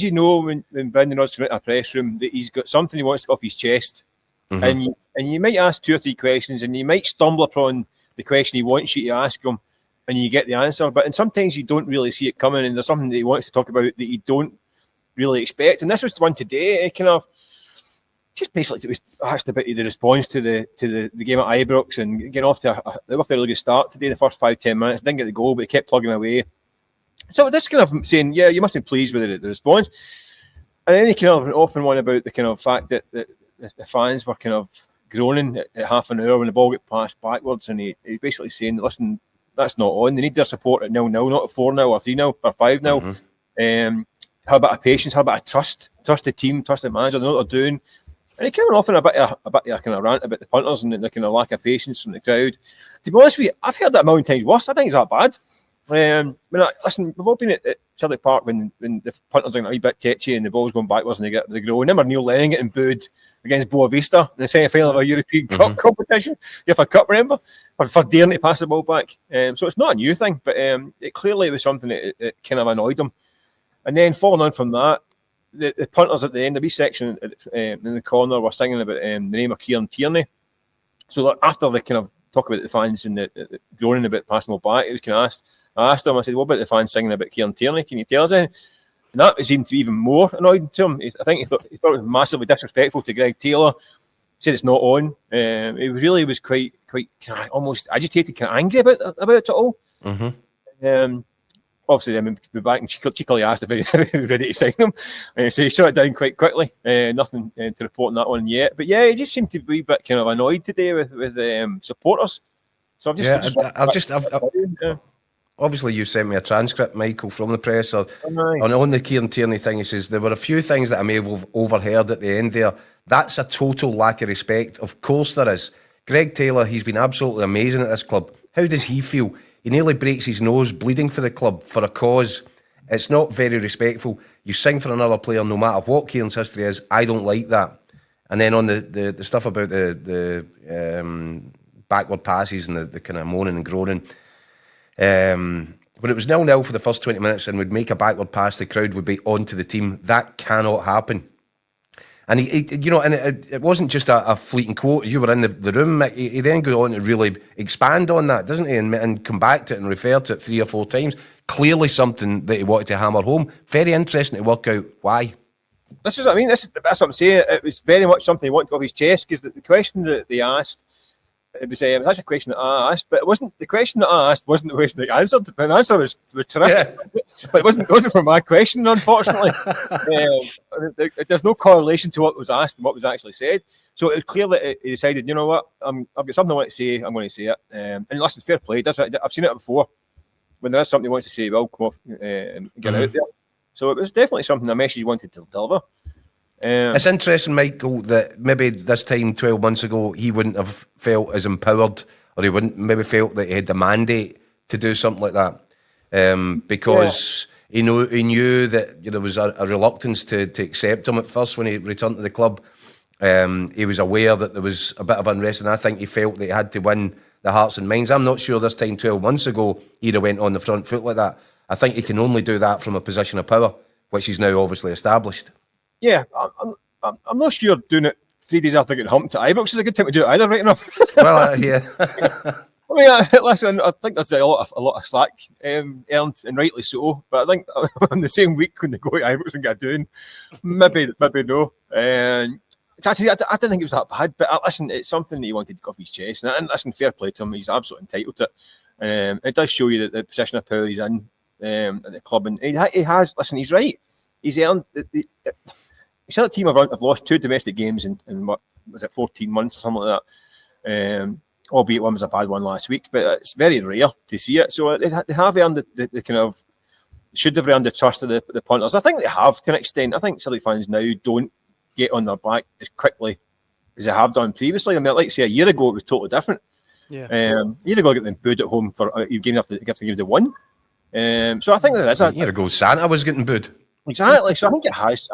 you know when Brendan Rodgers comes into a press room that he's got something he wants to get off his chest, and you might ask 2 or 3 questions, and you might stumble upon the question he wants you to ask him, and you get the answer. But and sometimes you don't really see it coming, and there's something that he wants to talk about that you don't really expect. And this was the one today. It kind of just basically it was asked about the response to the game at Ibrox and getting off to a really good start today. The first 5-10 minutes didn't get the goal, but he kept plugging away. So this kind of saying, yeah, you must be pleased with the response. And then he kind of often one about the kind of fact that the fans were kind of groaning at half an hour when the ball got passed backwards, and he's basically saying, listen, that's not on. They need their support at 0-0, not at 4-0 or 3-0 or 5-0. How about a patience? How about a trust? Trust the team, trust the manager, they know what they're doing. And he came on often a bit of a kind of rant about the punters and the kind of lack of patience from the crowd. To be honest with you, I've heard that a million times worse. I think it's that bad. Listen, we've all been at Celtic Park when the punters are a wee bit tetchy and the ball's going backwards and they get the grow. Remember Neil Lennon getting booed against Boa Vista in the semi-final of a European Cup competition? UEFA Cup, remember? For daring to pass the ball back. So it's not a new thing, but it clearly was something that kind of annoyed him. And then following on from that, the punters at the end, the wee section in the corner were singing about the name of Kieran Tierney. So after they kind of talk about the fans and the groaning about passing the ball back, I asked him, I said, what about the fans singing about Kieran Tierney? Can you tell us anything? And that seemed to be even more annoying to him. I think he thought it was massively disrespectful to Greg Taylor. He said it's not on. He really was quite almost agitated, kind of angry about it all. Obviously, then we'll be back and cheekily asked if he was ready to sign him. So he shut it down quite quickly. Nothing to report on that one yet. But yeah, he just seemed to be a bit kind of annoyed today with supporters. So obviously, you sent me a transcript, Michael, from the presser. On the Kieran Tierney thing, he says, there were a few things that I may have overheard at the end there. That's a total lack of respect. Of course there is. Greg Taylor, he's been absolutely amazing at this club. How does he feel? He nearly breaks his nose bleeding for the club, for a cause. It's not very respectful. You sing for another player no matter what Kieran's history is. I don't like that. And then on the stuff about the backward passes and the kind of moaning and groaning, when it was 0-0 for the first 20 minutes and would make a backward pass, the crowd would be onto the team. That cannot happen. And it wasn't just a fleeting quote. You were in the room. He then goes on to really expand on that, doesn't he? And come back to it and refer to it 3 or 4 times. Clearly something that he wanted to hammer home. Very interesting to work out why. This is what I mean. That's what I'm saying. It was very much something he wanted to go off his chest, because the question that they asked, it was actually a question that I asked, but it wasn't the question that I asked wasn't the question that he answered. The answer was terrific, but it wasn't from my question, unfortunately. There's no correlation to what was asked and what was actually said. So it was clear that he decided, you know what, I've got something I want to say. I'm going to say it. And listen, fair play. I've seen it before. When there is something he wants to say, well, come off and get out there. So it was definitely something, a message he wanted to deliver. It's interesting, Michael, that maybe this time 12 months ago he wouldn't have felt as empowered, or he wouldn't maybe felt that he had the mandate to do something like that, because he knew that there was a reluctance to accept him at first when he returned to the club. He was aware that there was a bit of unrest, and I think he felt that he had to win the hearts and minds. I'm not sure this time 12 months ago he'd have went on the front foot like that. I think he can only do that from a position of power, which he's now obviously established. Yeah, I'm not sure doing it 3 days after getting humped at Ibrox is a good time to do it either, right enough. Well, yeah. I mean, listen, I think there's a lot of slack earned, and rightly so. But I think on the same week when they go to Ibrox and get doing, maybe no. Actually, I didn't think it was that bad. But listen, it's something that he wanted to go off his chest. And listen, fair play to him. He's absolutely entitled to it. It does show you that the position of power he's in at the club. And he has, listen, he's right. He's earned... The Celtic team have lost 2 domestic games in what was it, 14 months or something like that. Albeit one was a bad one last week, but it's very rare to see it. So they have earned the kind of, should have earned the trust of the punters. I think they have to an extent. I think Celtic fans now don't get on their back as quickly as they have done previously. I mean, I'd like to say a year ago it was totally different. Yeah. A year ago, I got them booed at home for you getting after the game they won. So I think there is a year ago, Santa was getting booed. Exactly. So I think it has.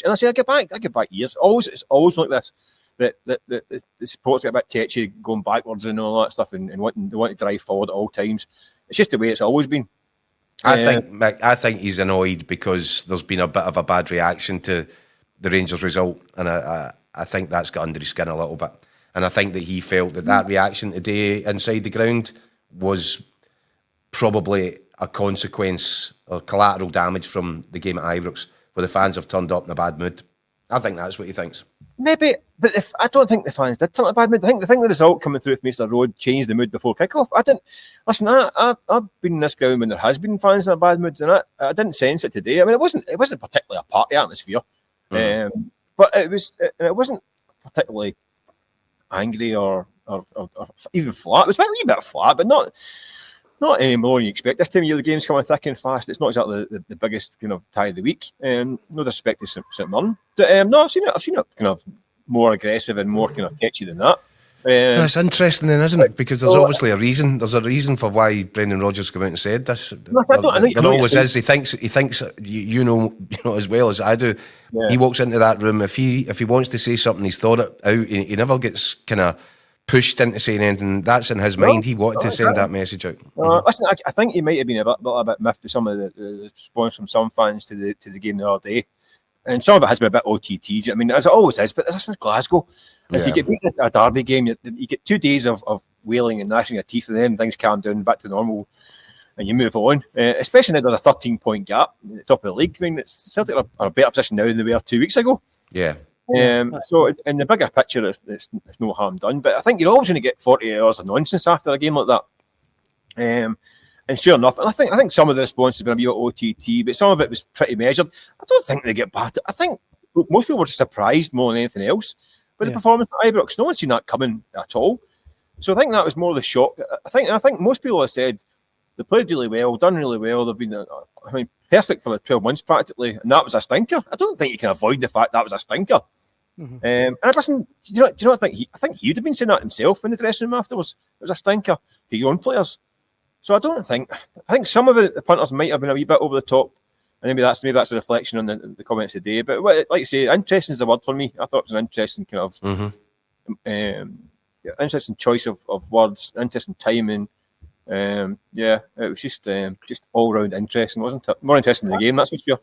And I say I get back years. It's always like this. That the supporters get a bit tetchy, going backwards and all that stuff, and they want to drive forward at all times. It's just the way it's always been. I think he's annoyed because there's been a bit of a bad reaction to the Rangers result, and I think that's got under his skin a little bit. And I think that he felt that reaction today inside the ground was probably a consequence or collateral damage from the game at Ibrox, where the fans have turned up in a bad mood. I think that's what he thinks. Maybe, but I don't think the fans did turn up in a bad mood. I think the result coming through with Maester Road changed the mood before kick-off. I've been in this ground when there has been fans in a bad mood, and I didn't sense it today. I mean, it wasn't particularly a party atmosphere, but it wasn't particularly angry or even flat. It was a wee bit flat, but not any more than you expect. This time of year, the game's coming thick and fast. It's not exactly the biggest kind of tie of the week. No disrespect to St Mirren. But, no, I've seen it kind of more aggressive and more kind of catchy than that. It's interesting then, isn't it? Because there's obviously a reason. There's a reason for why Brendan Rodgers came out and said this. There always is. He thinks you know as well as I do. Yeah. He walks into that room. If he wants to say something, he's thought it out. He never gets kind of pushed into saying anything. That's in his mind. He wanted to send that message out. Listen, I think he might have been a bit miffed with some of the response from some fans to the game the other day, and some of it has been a bit OTT. I mean, as it always is. But this is Glasgow. If you get beat at a derby game, you get 2 days of wailing and gnashing your teeth, and then things calm down back to normal, and you move on. Especially now there's a 13-point gap at the top of the league. I mean, Celtic are in a better position now than they were 2 weeks ago. Yeah. So in the bigger picture, it's no harm done. But I think you're always going to get 40 hours of nonsense after a game like that. And sure enough, and I think some of the response is going to be OTT, but some of it was pretty measured. I don't think they get battered. I think most people were surprised more than anything else by the performance at Ibrox. No one's seen that coming at all. So I think that was more the shock. I think most people have said they played really well, done really well. They've been, perfect for the 12 months practically, and that was a stinker. I don't think you can avoid the fact that was a stinker. And listen, do you not think I think he'd have been saying that himself in the dressing room afterwards? It was a stinker to your own players. So I think some of the punters might have been a wee bit over the top, and maybe that's a reflection on the comments today. But like I say, interesting is the word for me. I thought it was an interesting kind of interesting choice of words, interesting timing. It was just all round interesting, wasn't it? More interesting than the game, that's for sure.